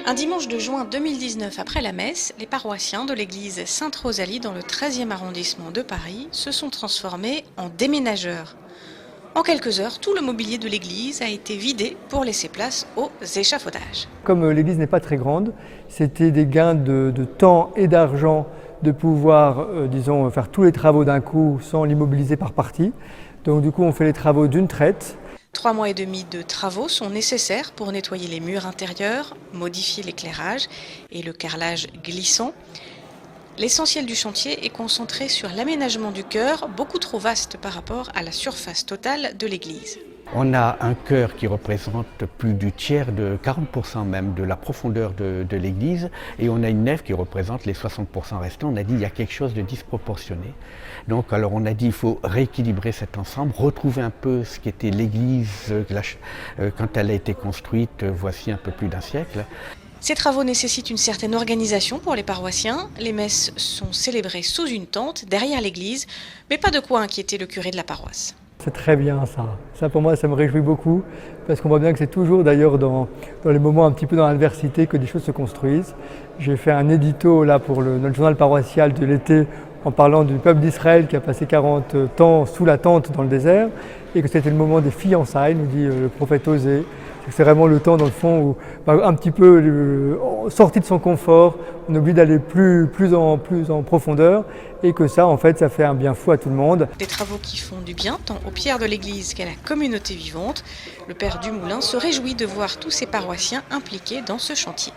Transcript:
Un dimanche de juin 2019 après la messe, les paroissiens de l'église Sainte-Rosalie dans le 13e arrondissement de Paris se sont transformés en déménageurs. En quelques heures, tout le mobilier de l'église a été vidé pour laisser place aux échafaudages. Comme l'église n'est pas très grande, c'était des gains de temps et d'argent de pouvoir, faire tous les travaux d'un coup sans l'immobiliser par partie. Donc du coup, on fait les travaux d'une traite. 3 mois et demi de travaux sont nécessaires pour nettoyer les murs intérieurs, modifier l'éclairage et le carrelage glissant. L'essentiel du chantier est concentré sur l'aménagement du chœur, beaucoup trop vaste par rapport à la surface totale de l'église. On a un chœur qui représente plus du tiers, de 40% même, de la profondeur de l'église, et on a une nef qui représente les 60% restants. On a dit qu'il y a quelque chose de disproportionné. Donc alors on a dit qu'il faut rééquilibrer cet ensemble, retrouver un peu ce qu'était l'église quand elle a été construite, voici un peu plus d'un siècle. Ces travaux nécessitent une certaine organisation pour les paroissiens. Les messes sont célébrées sous une tente, derrière l'église, mais pas de quoi inquiéter le curé de la paroisse. C'est très bien ça. Ça pour moi, ça me réjouit beaucoup parce qu'on voit bien que c'est toujours d'ailleurs dans les moments un petit peu dans l'adversité que des choses se construisent. J'ai fait un édito là pour notre journal paroissial de l'été en parlant du peuple d'Israël qui a passé 40 ans sous la tente dans le désert et que c'était le moment des fiançailles, nous dit le prophète Osée. C'est vraiment le temps dans le fond où un petit peu sorti de son confort, on oublie d'aller plus en profondeur et que ça en fait ça fait un bien fou à tout le monde. Des travaux qui font du bien tant aux pierres de l'église qu'à la communauté vivante. Le père Dumoulin se réjouit de voir tous ses paroissiens impliqués dans ce chantier.